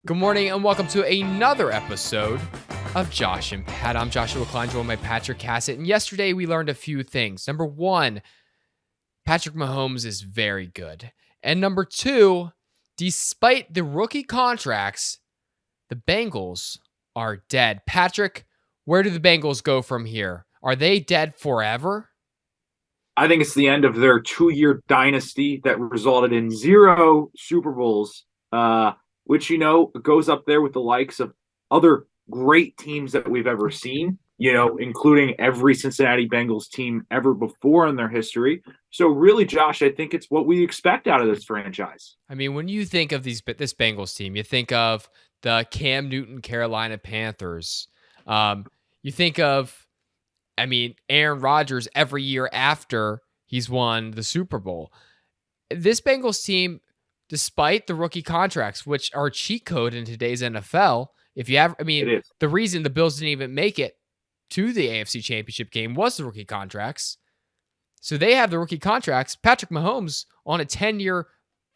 Good morning and welcome to another episode of Josh and Pat. I'm Joshua Klein, joined by Patrick Cassett. And yesterday we learned a few things. Number one, Patrick Mahomes is very good. And number two, despite the rookie contracts, the Bengals are dead. Patrick, where do the Bengals go from here? Are they dead forever? I think it's the end of their 2-year dynasty that resulted in 0 Super Bowls, which, goes up there with the likes of other great teams that we've ever seen, including every Cincinnati Bengals team ever before in their history. So really, Josh, I think it's what we expect out of this franchise. I mean, when you think of this Bengals team, you think of the Cam Newton Carolina Panthers. You think of, Aaron Rodgers every year after he's won the Super Bowl. This Bengals team, despite the rookie contracts, which are a cheat code in today's NFL, the reason the Bills didn't even make it to the AFC Championship game was the rookie contracts. So they have the rookie contracts. Patrick Mahomes on a 10-year,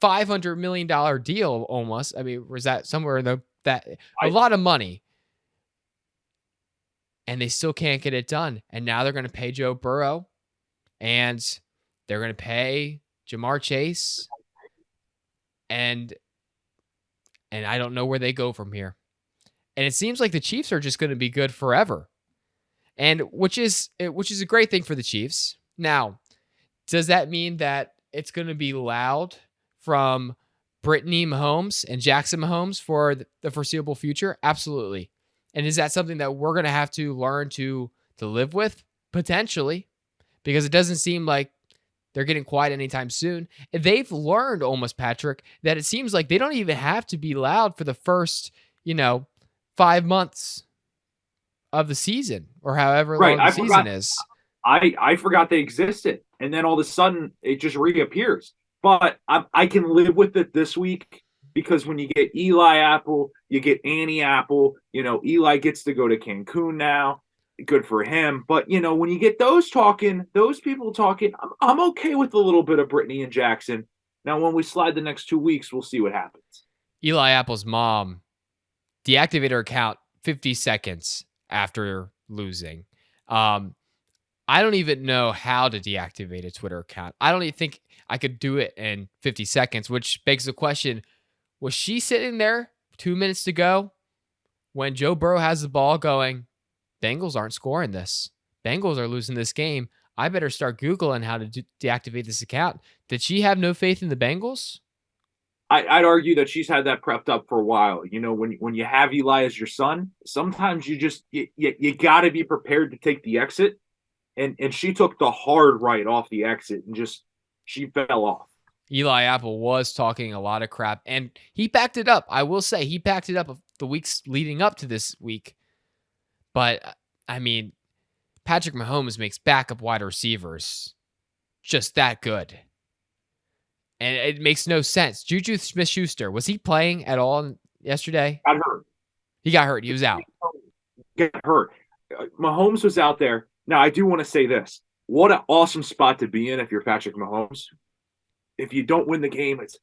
$500 million deal almost. Was that somewhere in a lot of money. And they still can't get it done. And now they're going to pay Joe Burrow. And they're going to pay Jamar Chase. And I don't know where they go from here. And it seems like the Chiefs are just going to be good forever. And which is a great thing for the Chiefs. Now, does that mean that it's going to be loud from Brittany Mahomes and Jackson Mahomes for the foreseeable future? Absolutely. And is that something that we're going to have to learn to live with? Potentially. Because it doesn't seem like they're getting quiet anytime soon. They've learned almost, Patrick, that it seems like they don't even have to be loud for the first, 5 months of the season or however long the season is. I forgot they existed. And then all of a sudden it just reappears. But I can live with it this week because when you get Eli Apple, you get Annie Apple. Eli gets to go to Cancun now. Good for him. But, when you get those people talking, I'm okay with a little bit of Brittany and Jackson. Now, when we slide the next 2 weeks, we'll see what happens. Eli Apple's mom deactivated her account 50 seconds after losing. I don't even know how to deactivate a Twitter account. I don't even think I could do it in 50 seconds, which begs the question, was she sitting there 2 minutes to go when Joe Burrow has the ball going, Bengals aren't scoring this. Bengals are losing this game. I better start Googling how to deactivate this account. Did she have no faith in the Bengals? I'd argue that she's had that prepped up for a while. When you have Eli as your son, sometimes you got to be prepared to take the exit. And she took the hard right off the exit and she fell off. Eli Apple was talking a lot of crap, and he backed it up. I will say he backed it up the weeks leading up to this week. But, Patrick Mahomes makes backup wide receivers just that good. And it makes no sense. Juju Smith-Schuster, was he playing at all yesterday? Got hurt. He got hurt. He was out. Got hurt. Mahomes was out there. Now, I do want to say this. What an awesome spot to be in if you're Patrick Mahomes. If you don't win the game, it's,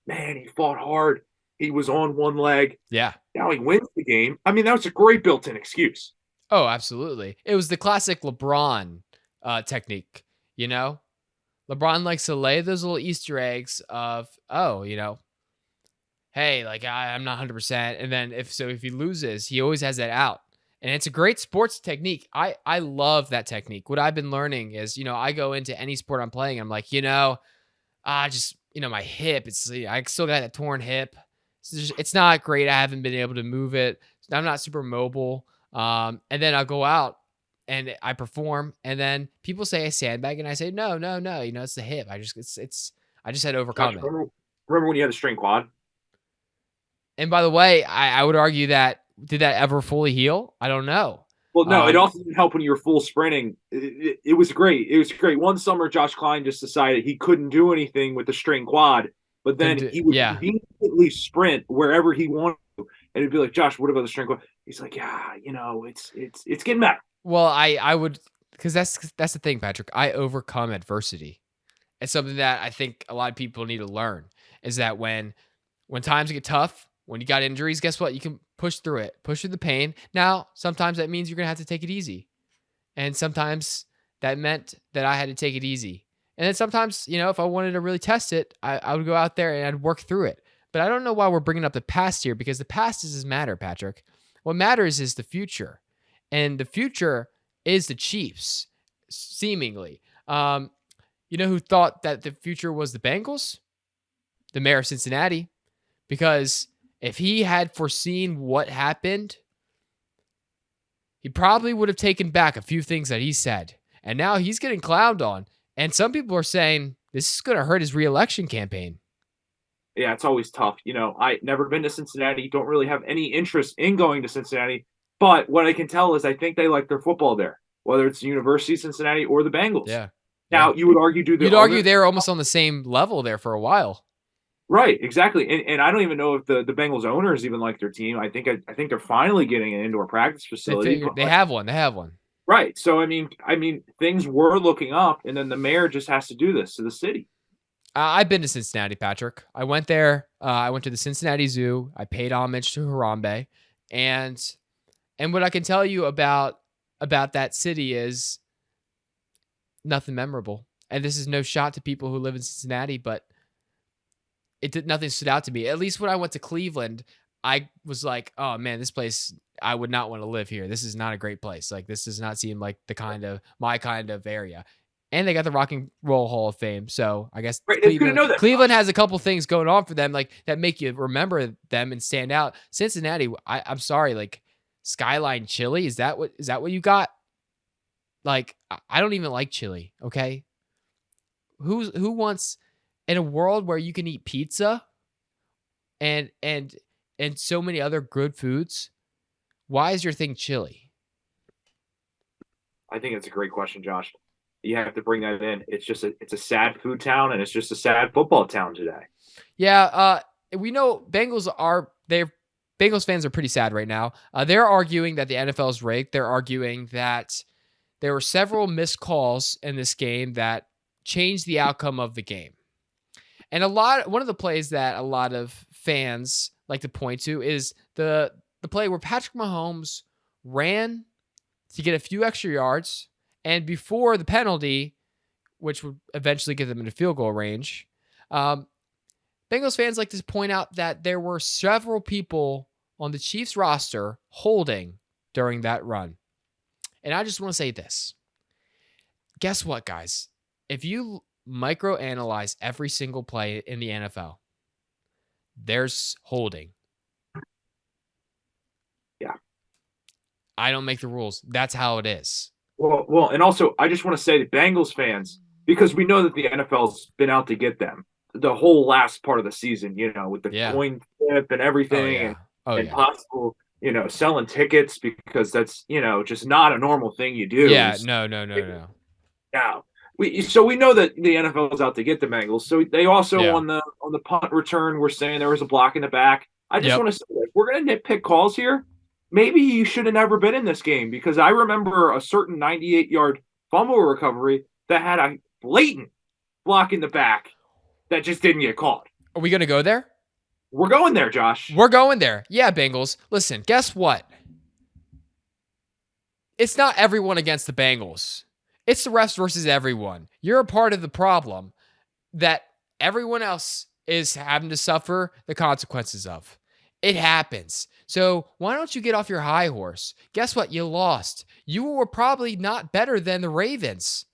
man, he fought hard. He was on one leg. Yeah. Now he wins the game. That was a great built-in excuse. Oh, absolutely. It was the classic LeBron technique, LeBron likes to lay those little Easter eggs of, hey, I'm not 100%. And then if he loses, he always has that out. And it's a great sports technique. I love that technique. What I've been learning is, I go into any sport I'm playing. I'm like, my hip, I still got that torn hip. It's not great. I haven't been able to move it. I'm not super mobile. And then I'll go out and I perform. And then people say I sandbag and I say, no, it's the hip. I just had to overcome it. Remember when you had a strained quad? And by the way, I would argue that, did that ever fully heal? I don't know. Well, no, it also didn't help when you were full sprinting. It was great. It was great. One summer, Josh Klein just decided he couldn't do anything with the strained quad, but then he would immediately sprint wherever he wanted to. And it'd be like, Josh, what about the strained quad? He's like, yeah, it's getting better. Well, I would, because that's the thing, Patrick. I overcome adversity. It's something that I think a lot of people need to learn, is that when times get tough, When you got injuries, guess what? You can push through it, push through the pain. Now, sometimes that means you're going to have to take it easy. And sometimes that meant that I had to take it easy. And then sometimes, if I wanted to really test it, I would go out there and I'd work through it. But I don't know why we're bringing up the past here, because the past doesn't matter, Patrick. What matters is the future. And the future is the Chiefs, seemingly. You know who thought that the future was the Bengals? The mayor of Cincinnati. Because if he had foreseen what happened, he probably would have taken back a few things that he said. And now he's getting clowned on. And some people are saying this is going to hurt his reelection campaign. Yeah, it's always tough. I never been to Cincinnati, don't really have any interest in going to Cincinnati. But what I can tell is I think they like their football there, whether it's the University of Cincinnati or the Bengals. Yeah. Now, you would argue you'd argue they're almost on the same level there for a while. Right, exactly. And I don't even know if the Bengals owners even like their team. I think they're finally getting an indoor practice facility. They have one. They have one. Right. So I mean, things were looking up, and then the mayor just has to do this to the city. I've been to Cincinnati, Patrick. I went there. I went to the Cincinnati Zoo. I paid homage to Harambe, and what I can tell you about that city is nothing memorable. And this is no shot to people who live in Cincinnati, but nothing stood out to me. At least when I went to Cleveland, I was like, oh man, this place, I would not want to live here. This is not a great place. Like, this does not seem like my kind of area. And they got the Rock and Roll Hall of Fame. So I guess right, Cleveland has a couple things going on for them, like that make you remember them and stand out. Cincinnati, I'm sorry, like Skyline Chili, is that what you got? Like, I don't even like chili. Okay, who wants, in a world where you can eat pizza and so many other good foods, why is your thing chili? I think it's a great question, Josh. You have to bring that in. It's a sad food town, and it's just a sad football town today. Yeah, we know Bengals fans are pretty sad right now. They're arguing that the NFL is rigged. They're arguing that there were several missed calls in this game that changed the outcome of the game. And one of the plays that a lot of fans like to point to is the play where Patrick Mahomes ran to get a few extra yards, and before the penalty, which would eventually get them into field goal range, Bengals fans like to point out that there were several people on the Chiefs roster holding during that run. And I just want to say this. Guess what, guys? If you microanalyze every single play in the NFL, there's holding. Yeah. I don't make the rules. That's how it is. Well, and also I just want to say to Bengals fans, because we know that the NFL's been out to get them the whole last part of the season, with the coin flip and everything, and possible, selling tickets, because that's, just not a normal thing you do. Yeah, no. Now, we know that the NFL is out to get the Bengals. So they also on the punt return were saying there was a block in the back. I just want to say, if we're going to nitpick calls here, maybe you should have never been in this game, because I remember a certain 98-yard fumble recovery that had a blatant block in the back that just didn't get called. Are we going to go there? We're going there, Josh. We're going there. Yeah, Bengals. Listen, guess what? It's not everyone against the Bengals. It's the refs versus everyone. You're a part of the problem that everyone else is having to suffer the consequences of. It happens. So why don't you get off your high horse? Guess what? You lost. You were probably not better than the Ravens.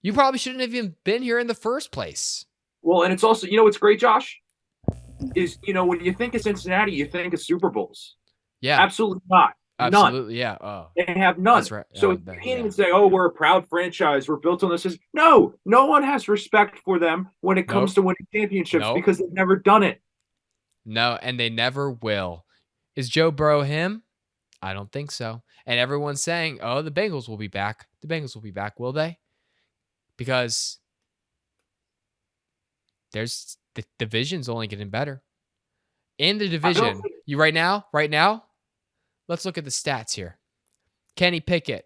You probably shouldn't have even been here in the first place. Well, and it's also, what's great, Josh, is, when you think of Cincinnati, you think of Super Bowls. Yeah. Absolutely not. Absolutely, none. Yeah. Oh. They have none. That's right. So you can't even say, oh, we're a proud franchise. We're built on this. No one has respect for them when it comes to winning championships because they've never done it. No, and they never will. Is Joe Burrow him? I don't think so. And everyone's saying, oh, the Bengals will be back. The Bengals will be back, will they? Because there's the division's only getting better. In the division, you right now, let's look at the stats here. Kenny Pickett,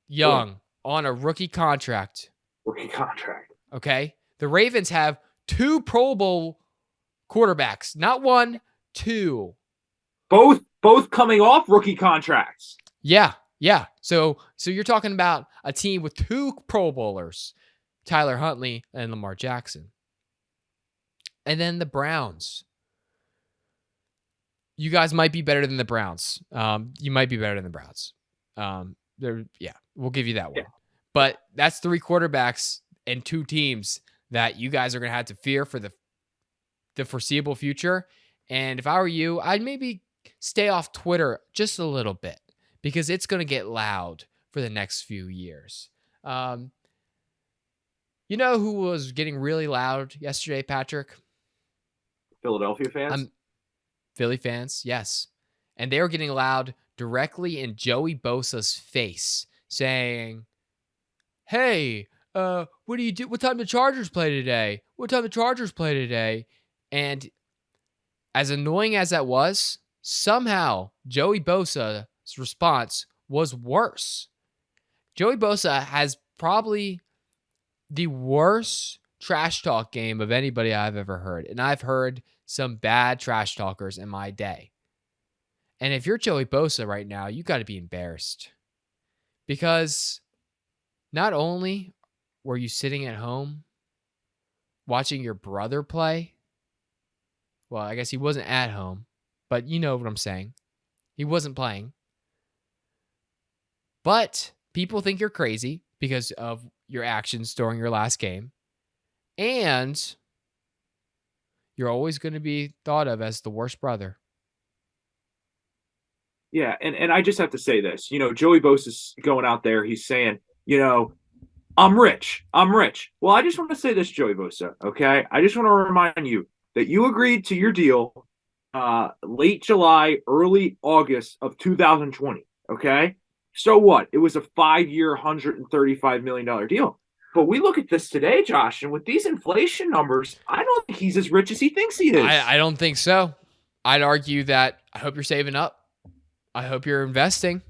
young, on a rookie contract. Rookie contract. Okay? The Ravens have 2 Pro Bowl quarterbacks. Not one, two. Both coming off rookie contracts. Yeah. So you're talking about a team with 2 Pro Bowlers, Tyler Huntley and Lamar Jackson. And then the Browns. You guys might be better than the Browns. You might be better than the Browns. We'll give you that one. Yeah. But that's 3 quarterbacks and 2 teams that you guys are going to have to fear for the foreseeable future. And if I were you, I'd maybe stay off Twitter just a little bit because it's going to get loud for the next few years. You know who was getting really loud yesterday, Patrick? Philadelphia fans? Philly fans, yes. And they were getting loud directly in Joey Bosa's face, saying, hey, what do you do? What time the Chargers play today? And as annoying as that was, somehow Joey Bosa's response was worse. Joey Bosa has probably the worst trash talk game of anybody I've ever heard. And I've heard some bad trash talkers in my day. And if you're Joey Bosa right now, you got to be embarrassed. Because not only were you sitting at home watching your brother play, well, I guess he wasn't at home, but you know what I'm saying. He wasn't playing. But people think you're crazy because of your actions during your last game. And you're always going to be thought of as the worst brother. Yeah, and I just have to say this. You know, Joey Bosa's going out there. He's saying, you know, I'm rich. Well, I just want to say this, Joey Bosa, okay? I just want to remind you that you agreed to your deal late July, early August of 2020, okay? So what? It was a 5-year, $135 million deal. But we look at this today, Josh, and with these inflation numbers, I don't think he's as rich as he thinks he is. I don't think so. I'd argue that I hope you're saving up. I hope you're investing.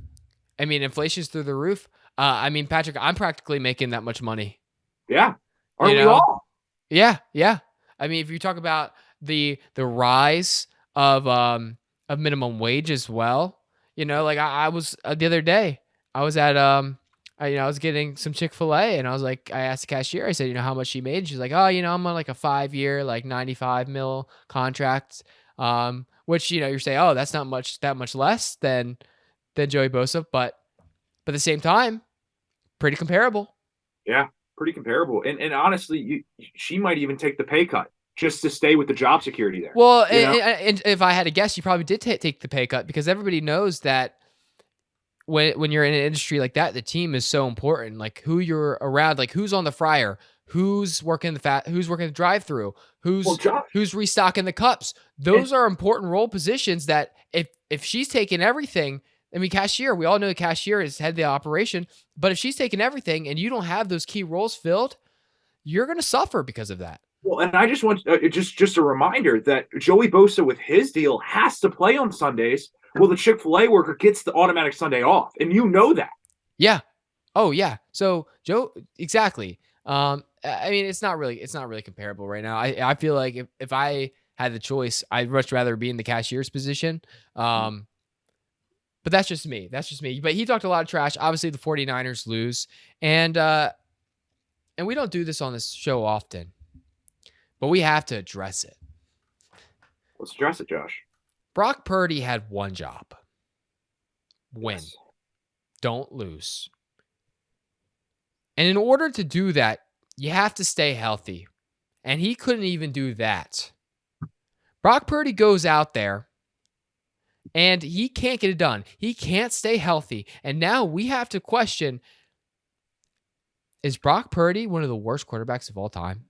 I mean, inflation's through the roof. Patrick, I'm practically making that much money. Yeah. Aren't we all? Yeah. I mean, if you talk about the rise of minimum wage as well, you know, like I was the other day, I was at I was getting some Chick-fil-A and I asked the cashier, I said, you know, how much she made? And she's like, oh, you know, I'm on like a 5-year, like 95 mil contract. Which, you know, you're saying, oh, that's not that much less than Joey Bosa, but at the same time, pretty comparable. Yeah, pretty comparable. And honestly, she might even take the pay cut just to stay with the job security there. Well, and if I had to guess, you probably did take the pay cut because everybody knows that when you're in an industry like that, the team is so important. Like who you're around, like who's on the fryer, who's working the drive-through, who's restocking the cups. Those are important role positions that if she's taking everything, I mean, cashier, we all know the cashier is head of the operation, but if she's taking everything and you don't have those key roles filled, you're going to suffer because of that. Well, and I just want just a reminder that Joey Bosa with his deal has to play on Sundays. Well, the Chick-fil-A worker gets the automatic Sunday off, and you know that. Yeah. Oh, yeah. So, Joe, exactly. I mean, it's not really comparable right now. I feel like if I had the choice, I'd much rather be in the cashier's position. But that's just me. But he talked a lot of trash. Obviously, the 49ers lose. And we don't do this on this show often. But we have to address it. Let's address it, Josh. Brock Purdy had one job. Win. Yes. Don't lose. And in order to do that, you have to stay healthy. And he couldn't even do that. Brock Purdy goes out there and he can't get it done. He can't stay healthy. And now we have to question, is Brock Purdy one of the worst quarterbacks of all time?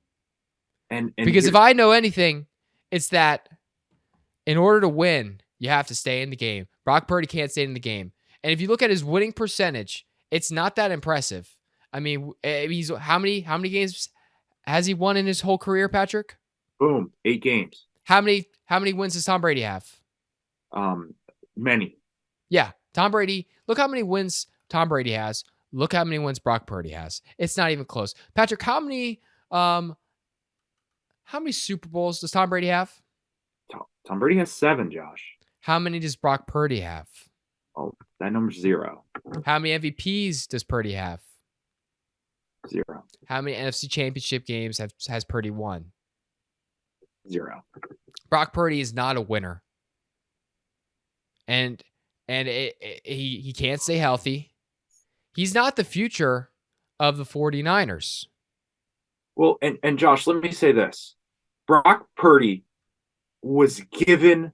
And because if I know anything, it's that in order to win, you have to stay in the game. Brock Purdy can't stay in the game. And if you look at his winning percentage, it's not that impressive. I mean, he's how many games has he won in his whole career, Patrick? Boom, 8 games. How many wins does Tom Brady have? Many. Yeah, Tom Brady. Look how many wins Tom Brady has. Look how many wins Brock Purdy has. It's not even close. Patrick, how many Super Bowls does Tom Brady have? Tom Brady has 7, Josh. How many does Brock Purdy have? Oh, that number's 0. How many MVPs does Purdy have? 0. How many NFC Championship games has Purdy won? 0. Brock Purdy is not a winner. And he can't stay healthy. He's not the future of the 49ers. Well, and Josh, let me say this. Brock Purdy was given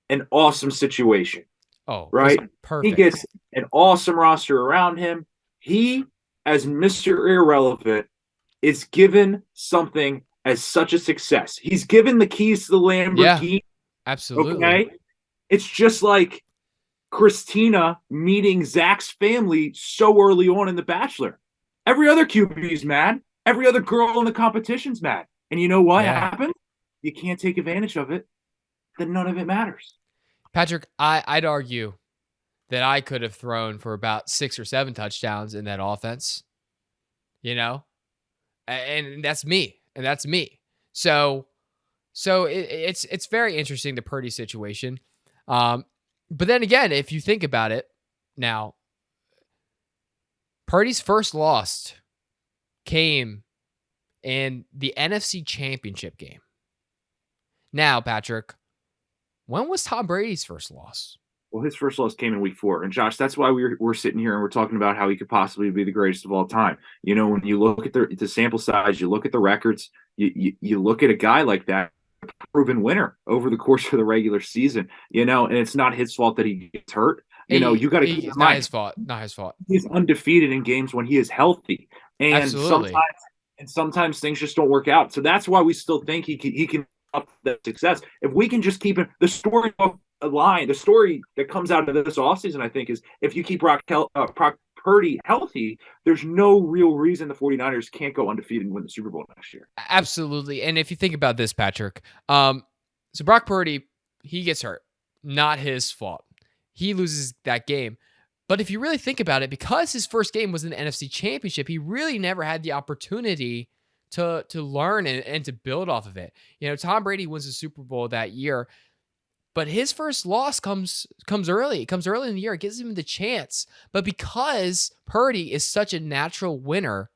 an awesome situation. Oh, right? perfect. He gets an awesome roster around him. He, as Mr. Irrelevant, is given something as such a success. He's given the keys to the Lamborghini. Yeah, absolutely. Okay? It's just like Christina meeting Zach's family so early on in The Bachelor. Every other QB is mad. Every other girl in the competition's mad. And you know what happened? You can't take advantage of it. Then none of it matters. Patrick, I'd argue that I could have thrown for about 6 or 7 touchdowns in that offense. You know? And that's me. And that's me. So it's very interesting, the Purdy situation. But then again, if you think about it now, Purdy's first loss came in the NFC Championship game. Now, Patrick, when was Tom Brady's first loss? Well, his first loss came in week 4. And Josh, that's why we're sitting here and we're talking about how he could possibly be the greatest of all time. You know, when you look at the sample size, you look at the records, you look at a guy like that, proven winner over the course of the regular season, you know, and it's not his fault that he gets hurt. You know, you got to keep in mind. Not his fault. He's undefeated in games when he is healthy. And absolutely. sometimes things just don't work out. So that's why we still think he can up that success. If we can just keep it, the story that comes out of this offseason, I think, is if you keep Brock Purdy healthy, there's no real reason the 49ers can't go undefeated and win the Super Bowl next year. Absolutely. And if you think about this, Patrick, so Brock Purdy, he gets hurt. Not his fault. He loses that game. But if you really think about it, because his first game was in the NFC Championship, he really never had the opportunity to learn and to build off of it. You know, Tom Brady wins the Super Bowl that year, but his first loss comes early. It comes early in the year. It gives him the chance. But because Purdy is such a natural winner,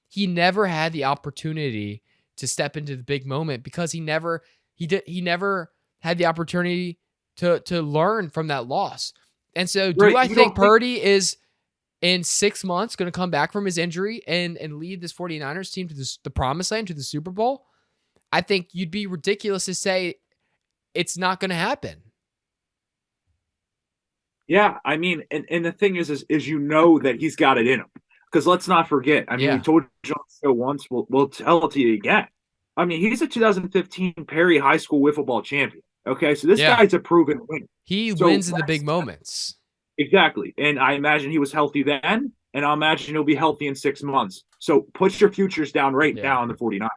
he never had the opportunity to step into the big moment because he never had the opportunity to learn from that loss. And so I think Purdy is in 6 months going to come back from his injury and lead this 49ers team to the promised land, to the Super Bowl? I think you'd be ridiculous to say it's not going to happen. Yeah, I mean, and the thing is you know that he's got it in him. Because let's not forget, I mean, we told you so once, we'll tell it to you again. I mean, he's a 2015 Perry High School wiffle ball champion. Okay, so this guy's a proven winner. He wins in the big moments. Exactly. And I imagine he was healthy then, and I'll imagine he'll be healthy in 6 months. So put your futures down now on the 49ers.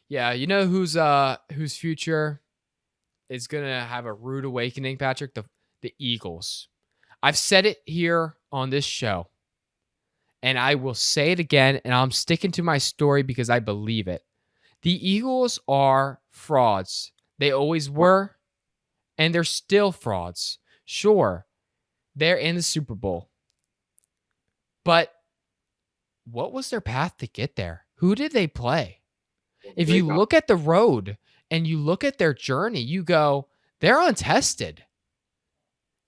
Yeah, you know whose future is going to have a rude awakening, Patrick? The Eagles. I've said it here on this show, and I will say it again, and I'm sticking to my story because I believe it. The Eagles are frauds. They always were, and they're still frauds. Sure, they're in the Super Bowl. But what was their path to get there? Who did they play? If you look at the road and you look at their journey, you go, they're untested.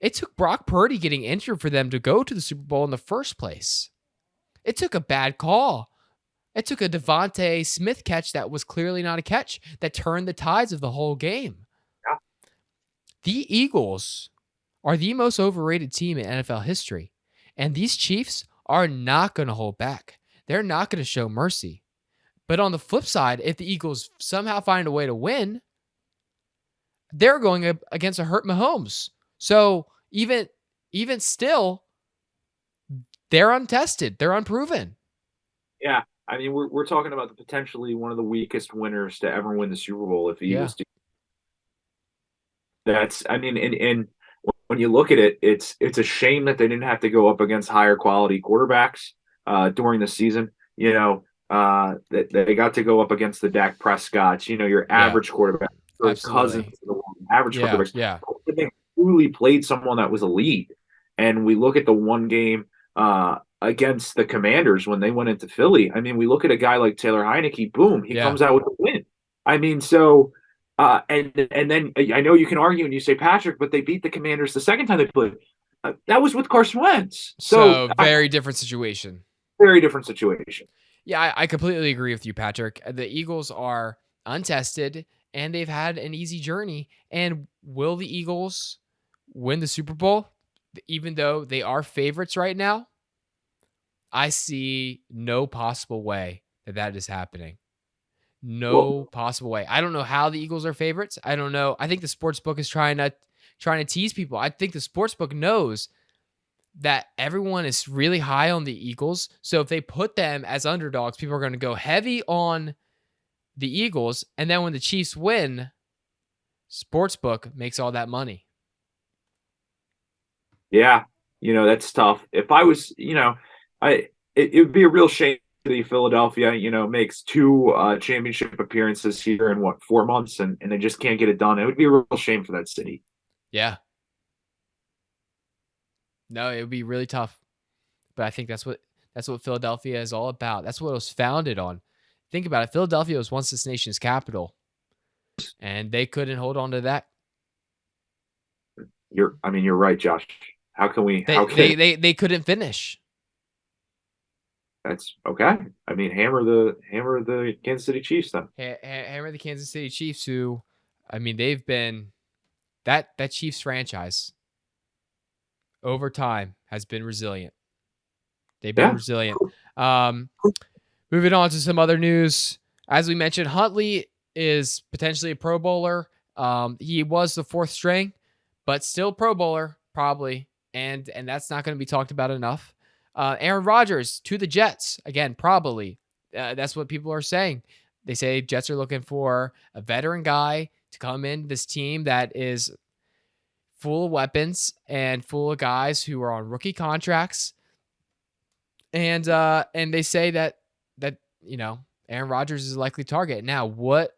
It took Brock Purdy getting injured for them to go to the Super Bowl in the first place. It took a bad call. It took a Devontae Smith catch that was clearly not a catch that turned the tides of the whole game. Yeah. The Eagles are the most overrated team in NFL history. And these Chiefs are not going to hold back. They're not going to show mercy. But on the flip side, if the Eagles somehow find a way to win, they're going up against a hurt Mahomes. So even still, they're untested. They're unproven. Yeah. I mean, we're talking about potentially one of the weakest winners to ever win the Super Bowl if the Eagles do. That's, I mean, and when you look at it, it's a shame that they didn't have to go up against higher quality quarterbacks during the season. You know, that they got to go up against the Dak Prescotts, you know, your average quarterback, or Cousins of the world. average Yeah, quarterbacks. yeah. But they truly played someone that was elite. And we look at the one game against the Commanders when they went into Philly. I mean, we look at a guy like Taylor Heineke, boom, he Yeah. comes out with a win. I mean, so and then I know you can argue and you say Patrick, but they beat the Commanders the second time they played. That was with Carson Wentz. So So very different situation. very different situation. Yeah, I completely agree with you, Patrick. The Eagles are untested and they've had an easy journey. And will the Eagles win the Super Bowl? Even though they are favorites right now, I see no possible way that that is happening. No possible way. I don't know how the Eagles are favorites. I don't know. I think the sports book is trying to tease people. I think the sports book knows that everyone is really high on the Eagles. So if they put them as underdogs, people are going to go heavy on the Eagles. And then when the Chiefs win, sportsbook makes all that money. Yeah, that's tough. If I was, it would be a real shame that Philadelphia, makes two championship appearances here in 4 months, and they just can't get it done. It would be a real shame for that city. Yeah. No, it would be really tough. But I think that's what Philadelphia is all about. That's what it was founded on. Think about it. Philadelphia was once this nation's capital, and they couldn't hold on to that. You're right, Josh. How can we? They couldn't finish. That's okay. I mean, hammer the Kansas City Chiefs then. Hammer the Kansas City Chiefs, who, I mean, they've been that Chiefs franchise over time has been resilient. They've been resilient. Moving on to some other news. As we mentioned, Huntley is potentially a Pro Bowler. He was the fourth string, but still Pro Bowler, probably. And that's not going to be talked about enough. Aaron Rodgers to the Jets. Again, probably. That's what people are saying. They say Jets are looking for a veteran guy to come in this team that is full of weapons and full of guys who are on rookie contracts. And they say that Aaron Rodgers is a likely target. Now, what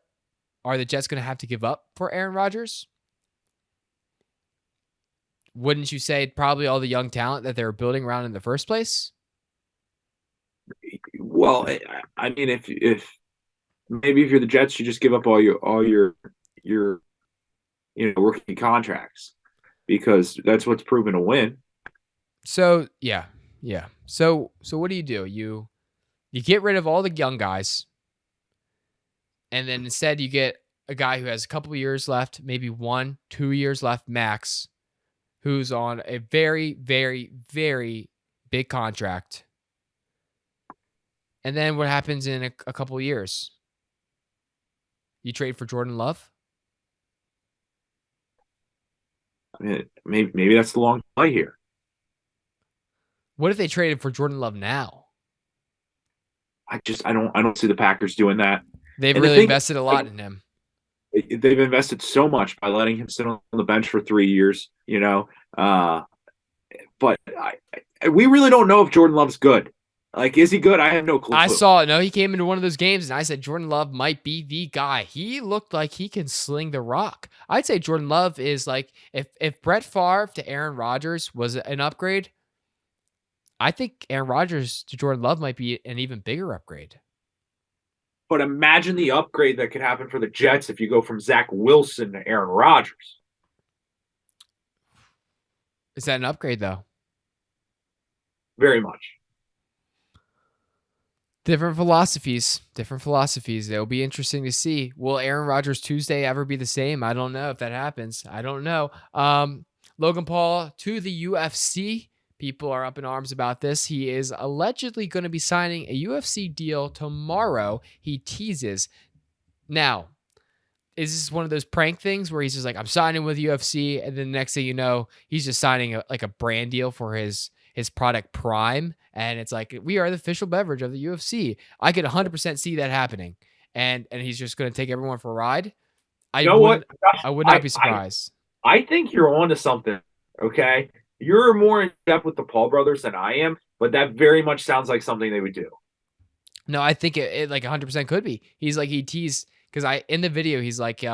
are the Jets going to have to give up for Aaron Rodgers? Wouldn't you say probably all the young talent that they were building around in the first place? Well, I mean, if maybe if you're the Jets, you just give up all your rookie contracts because that's what's proven to win. So yeah. So what do? You get rid of all the young guys, and then instead you get a guy who has a couple of years left, maybe 1-2 years left max, who's on a very, very, very big contract. And then what happens in a couple of years? You trade for Jordan Love? I mean, maybe that's the long play here. What if they traded for Jordan Love now? I don't see the Packers doing that. They've really invested a lot in him. They've invested so much by letting him sit on the bench for 3 years, but we really don't know if Jordan Love's good. Like, is he good? I have no clue. I saw it. No, he came into one of those games, and I said Jordan Love might be the guy. He looked like he can sling the rock. I'd say Jordan Love is like, if Brett Favre to Aaron Rodgers was an upgrade, I think Aaron Rodgers to Jordan Love might be an even bigger upgrade. But imagine the upgrade that could happen for the Jets if you go from Zach Wilson to Aaron Rodgers. Is that an upgrade, though? Very much. Different philosophies. It'll be interesting to see. Will Aaron Rodgers Tuesday ever be the same? I don't know if that happens. I don't know. Logan Paul to the UFC. People are up in arms about this. He is allegedly going to be signing a UFC deal tomorrow. He teases. Now, is this one of those prank things where he's just like, I'm signing with UFC, and then the next thing you know, he's just signing a brand deal for his product Prime, and it's like, we are the official beverage of the UFC. I could 100% see that happening, and he's just going to take everyone for a ride. I would not be surprised. I think you're on to something, okay? You're more in depth with the Paul brothers than I am, but that very much sounds like something they would do. No, I think it like 100% could be. He's like, he teased, because in the video, he's like,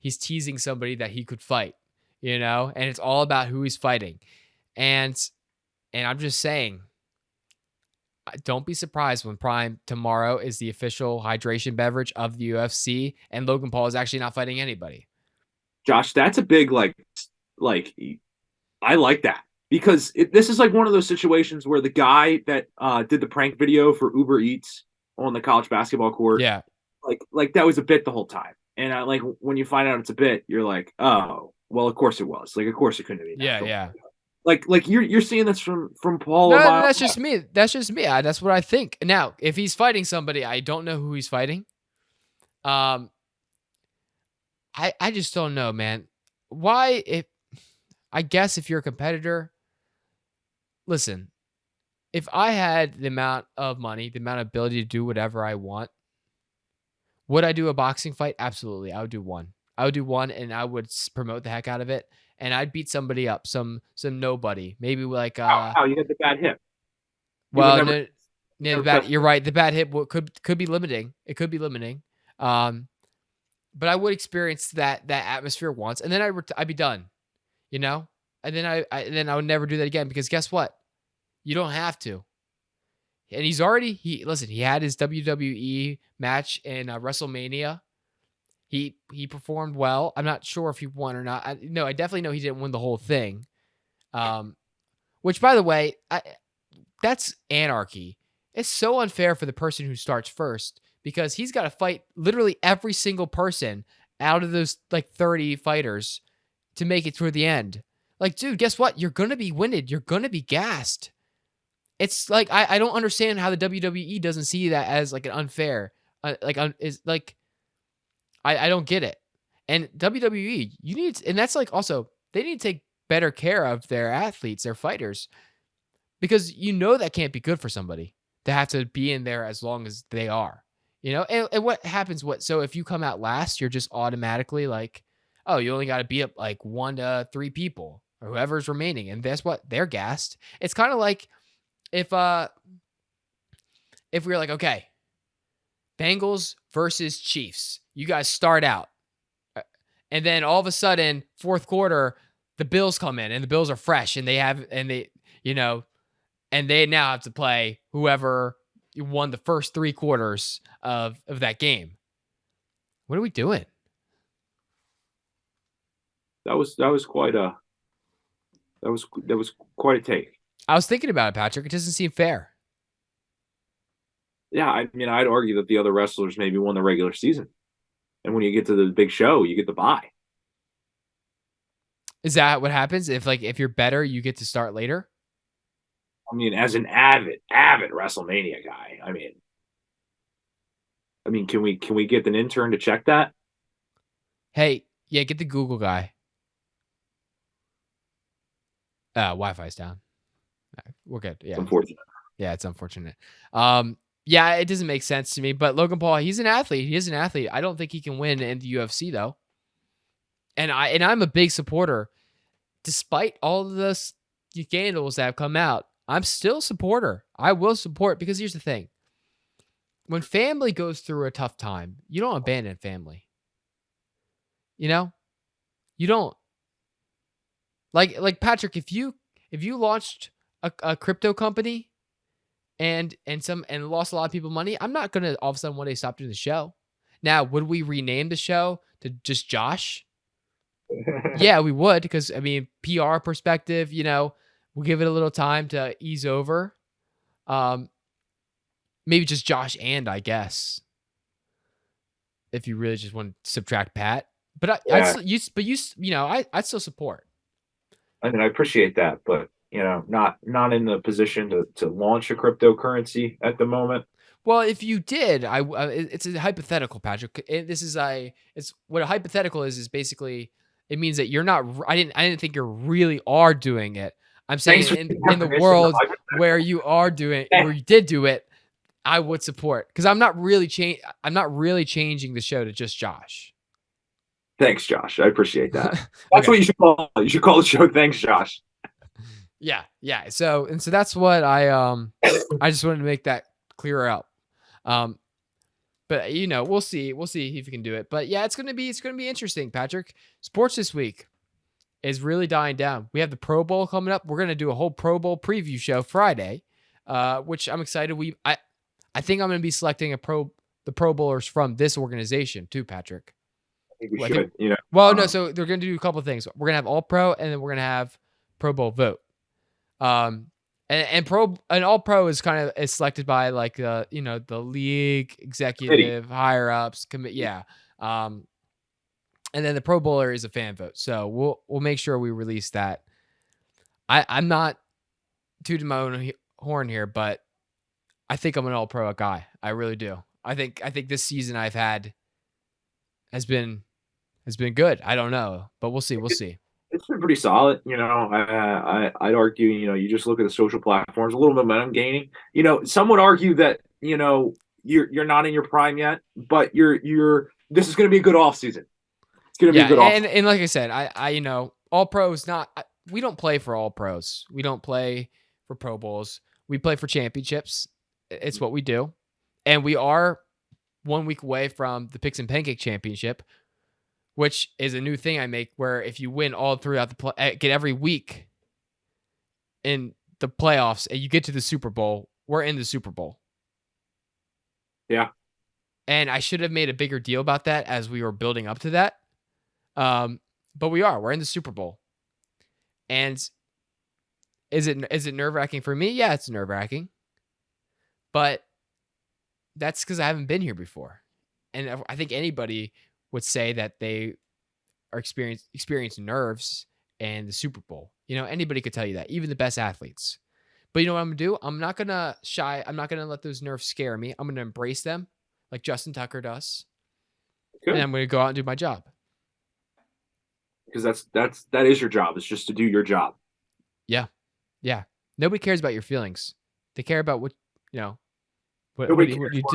he's teasing somebody that he could fight, and it's all about who he's fighting. And I'm just saying, don't be surprised when Prime tomorrow is the official hydration beverage of the UFC and Logan Paul is actually not fighting anybody. Josh, that's a big I like that because this is like one of those situations where the guy that did the prank video for Uber Eats on the college basketball court, Yeah. like that was a bit the whole time. And I like when you find out it's a bit, you're like, oh, well, of course it was. Like, of course it couldn't be. Yeah. Like you're seeing this from Paul. No, that's just me. That's just me. That's what I think. Now, if he's fighting somebody, I don't know who he's fighting. I just don't know, man. Why? I guess if you're a competitor, listen. If I had the amount of money, the amount of ability to do whatever I want, would I do a boxing fight? Absolutely. I would do one. And I would promote the heck out of it. And I'd beat somebody up, some nobody. Maybe like How you got the bad hip. Well, you're right. The bad hip could be limiting. It could be limiting. But I would experience that atmosphere once, and then I'd be done, and then I would never do that again because guess what? You don't have to. And he had his WWE match in WrestleMania. He performed well. I'm not sure if he won or not. I definitely know he didn't win the whole thing. Which, by the way, that's anarchy. It's so unfair for the person who starts first because he's got to fight literally every single person out of those like 30 fighters to make it through the end. Like, dude, guess what? You're going to be winded. You're going to be gassed. It's like, I don't understand how the WWE doesn't see that as like an unfair, I don't get it. And WWE, and that's like also, they need to take better care of their athletes, their fighters, because that can't be good for somebody to have to be in there as long as they are, and what happens, so if you come out last, you're just automatically like, oh, you only got to beat up like 1 to 3 people or whoever's remaining. And that's what they're gassed. It's kind of like if we were like, okay, Bengals versus Chiefs, you guys start out. And then all of a sudden, fourth quarter, the Bills come in and the Bills are fresh and they now have to play whoever won the first 3 quarters of that game. What are we doing? That was quite a take. I was thinking about it, Patrick. It doesn't seem fair. Yeah, I mean, I'd argue that the other wrestlers maybe won the regular season. And when you get to the big show, you get the bye. Is that what happens? If you're better, you get to start later? I mean, as an avid WrestleMania guy, I mean, can we get an intern to check that? Hey, yeah, get the Google guy. Wi-Fi's down. We're good. Yeah. It's unfortunate. Yeah, it's unfortunate. Yeah, it doesn't make sense to me. But Logan Paul, he's an athlete. He is an athlete. I don't think he can win in the UFC though. And I'm a big supporter. Despite all of the scandals that have come out, I'm still a supporter. I will support because here's the thing. When family goes through a tough time, you don't abandon family. You don't. Like Patrick, if you launched a crypto company and lost a lot of people money, I'm not gonna all of a sudden one day stop doing the show. Now, would we rename the show to just Josh? Yeah, we would, because I mean, PR perspective, we'll give it a little time to ease over. Maybe just Josh I guess. If you really just want to subtract Pat. But I'd still support. I mean, I appreciate that, but not in the position to launch a cryptocurrency at the moment. Well, if you did, it's a hypothetical, Patrick. It's what a hypothetical is basically, it means that you're not. I didn't think you really are doing it. I'm saying in the world where you are doing, where you did do it, I would support, because I'm not really changing the show to just Josh. Thanks, Josh. I appreciate that. That's what you should call it. You should call the show Thanks, Josh. Yeah. So that's what I just wanted to make that clearer out. But we'll see. We'll see if he can do it. But yeah, it's gonna be interesting, Patrick. Sports this week is really dying down. We have the Pro Bowl coming up. We're gonna do a whole Pro Bowl preview show Friday, which I'm excited. I think I'm gonna be selecting the Pro Bowlers from this organization too, Patrick. I think we Well, should. Well, no. So they're gonna do a couple of things. We're gonna have All Pro, and then we're gonna have Pro Bowl vote. And All Pro is is selected by like the league executive higher ups commit. Yeah. And then the Pro Bowler is a fan vote. So we'll make sure we release that. I'm not tooting my own horn here, but I think I'm an All Pro guy. I really do. I think this season I've had has been good. I don't know, but we'll see. We'll see. It's been pretty solid. I'd argue, you just look at the social platforms, a little momentum gaining. Some would argue that, you're not in your prime yet, but this is going to be a good off season. It's going to be a good off. And like I said, All Pros we don't play for All Pros. We don't play for Pro Bowls. We play for championships. It's what we do. And we are 1 week away from the Picks and Pancake Championship, which is a new thing I make where if you win all throughout get every week in the playoffs and you get to the Super Bowl, we're in the Super Bowl. Yeah. And I should have made a bigger deal about that as we were building up to that. But we're in the Super Bowl. And is it nerve-wracking for me? Yeah, it's nerve-wracking. But that's because I haven't been here before. And I think anybody would say that they are experience nerves and the Super Bowl. Anybody could tell you that, even the best athletes. But you know what I'm going to do? I'm not going to shy. I'm not going to let those nerves scare me. I'm going to embrace them like Justin Tucker does. Good. And I'm going to go out and do my job. Because that is your job. It's just to do your job. Yeah. Yeah. Nobody cares about your feelings. They care about what you do.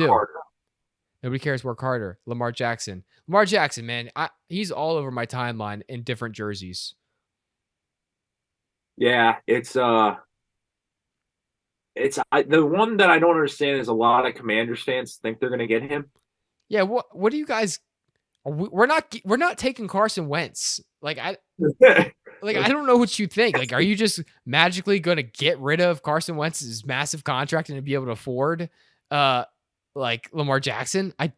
Harder. Nobody cares. Work harder. Lamar Jackson, man, he's all over my timeline in different jerseys. Yeah, it's the one that I don't understand is a lot of Commanders fans think they're going to get him. Yeah, what do you guys? We're not taking Carson Wentz. I don't know what you think. Are you just magically going to get rid of Carson Wentz's massive contract and to be able to afford Lamar Jackson? I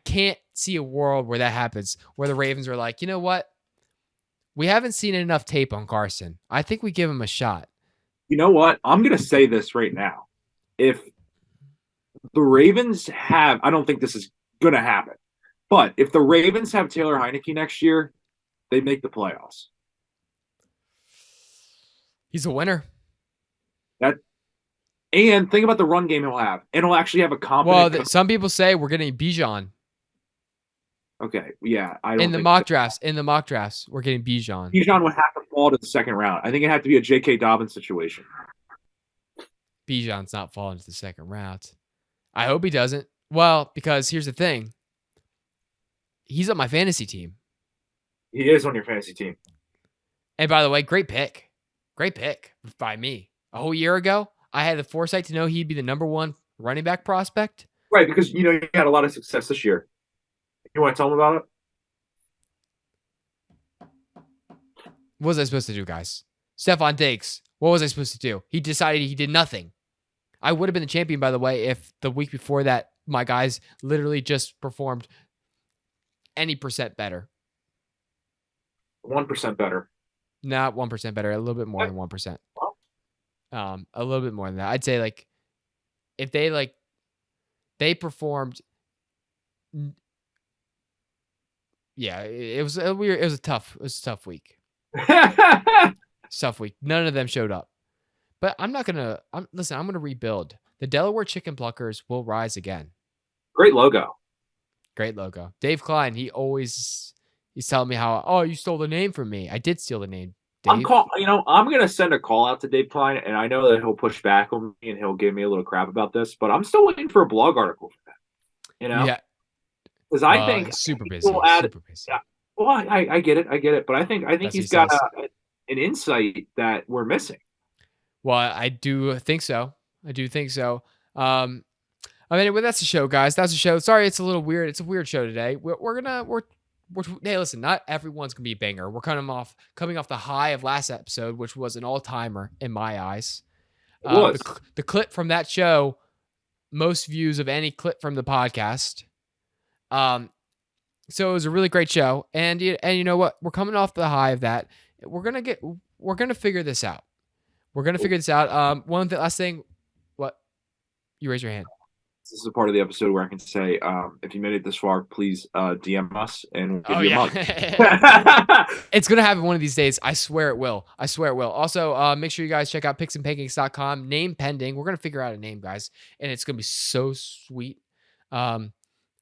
can't see a world where that happens, where the Ravens are like, you know what? We haven't seen enough tape on Carson. I think we give him a shot. You know what? I'm going to say this right now. If the Ravens have, I don't think this is going to happen, but if the Ravens have Taylor Heineke next year, they make the playoffs. He's a winner. And think about the run game he'll have. And he'll actually have a competent... Well, some people say we're getting Bijan. Okay, yeah. I don't in the mock drafts, we're getting Bijan. Bijan would have to fall to the second round. I think it had to be a J.K. Dobbins situation. Bijan's not falling to the second round. I hope he doesn't. Well, because here's the thing. He's on my fantasy team. He is on your fantasy team. And by the way, great pick. Great pick by me. A whole year ago, I had the foresight to know he'd be the number one running back prospect. Right, because you had a lot of success this year. You want to tell him about it? What was I supposed to do, guys? Stephon Diggs. What was I supposed to do? He decided he did nothing. I would have been the champion, by the way, if the week before that, my guys literally just performed any percent better. 1% better. Not 1% better. A little bit more than 1%. A little bit more than that. I'd say if they performed. Yeah, it was weird. It was a tough week. Tough week. None of them showed up. But I'm gonna rebuild. The Delaware Chicken Pluckers will rise again. Great logo. Dave Klein, he's telling me how, you stole the name from me. I did steal the name, Dave. I'm gonna send a call out to Dave Klein, and I know that he'll push back on me and he'll give me a little crap about this, but I'm still waiting for a blog article for that. Yeah. Because I think super busy. Yeah, well, I get it, but I think he's got an insight that we're missing. Well, I do think so. I mean, well, that's the show, guys. That's the show. Sorry, it's a little weird. It's a weird show today. Hey, listen, not everyone's gonna be a banger. We're coming off the high of last episode, which was an all timer in my eyes. It was. The clip from that show, most views of any clip from the podcast. So it was a really great show, and you know what? We're coming off the high of that. We're gonna figure this out. We're gonna figure this out. One last thing. What? You raise your hand. This is a part of the episode where I can say, if you made it this far, please DM us and we'll give you a mug. It's going to happen one of these days. I swear it will. Also, make sure you guys check out picksandpancakes.com. Name pending. We're going to figure out a name, guys. And it's going to be so sweet. And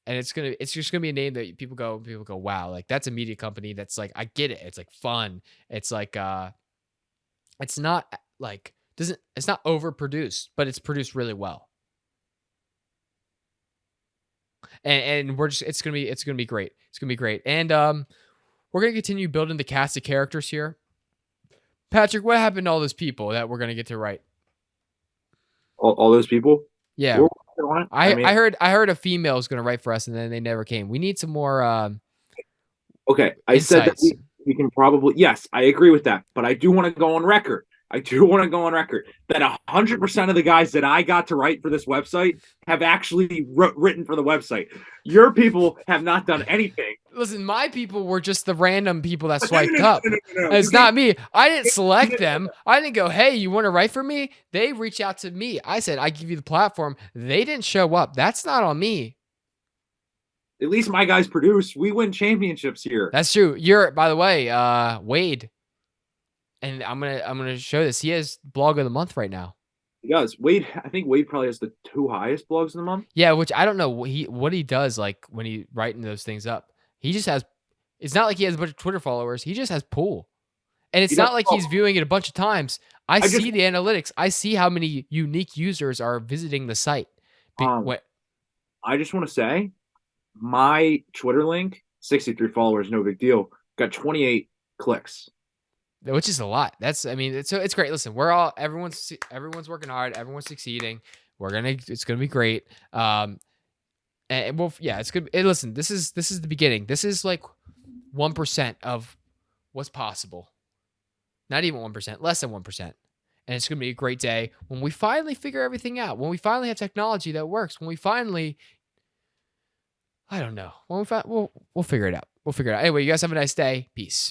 it's just going to be a name that people go, wow, like that's a media company. That's like, I get it. It's like fun. It's like, it's not like, it's not overproduced, but it's produced really well. And it's gonna be great. It's gonna be great. And we're gonna continue building the cast of characters here. Patrick, what happened to all those people that we're gonna get to write? All those people? Yeah. I heard a female is gonna write for us and then they never came. We need some more okay. I insights. said that we can probably, yes, I agree with that, but I do want to go on record. That 100% of the guys that I got to write for this website have actually written for the website. Your people have not done anything. Listen, my people were just the random people that swiped up. No. It's not me. I didn't select them. I didn't go, hey, you want to write for me? They reached out to me. I said, I give you the platform. They didn't show up. That's not on me. At least my guys produce. We win championships here. That's true. By the way, Wade. And I'm gonna show this. He has blog of the month right now. He does. Wade, I think Wade probably has the 2 highest blogs of the month. Yeah, which I don't know what he does like when he writing those things up. He just has. It's not like he has a bunch of Twitter followers. He just has pool, and it's not like he's viewing it a bunch of times. I see the analytics. I see how many unique users are visiting the site. I just want to say, my Twitter link, 63 followers, no big deal. Got 28 clicks. Which is a lot. It's great. Listen, everyone's working hard. Everyone's succeeding. It's gonna be great. And it's good. Listen, this is the beginning. This is like 1% of what's possible. Not even 1%, less than 1%. And it's gonna be a great day when we finally figure everything out. When we finally have technology that works. When we finally, I don't know. When we'll figure it out. We'll figure it out. Anyway, you guys have a nice day. Peace.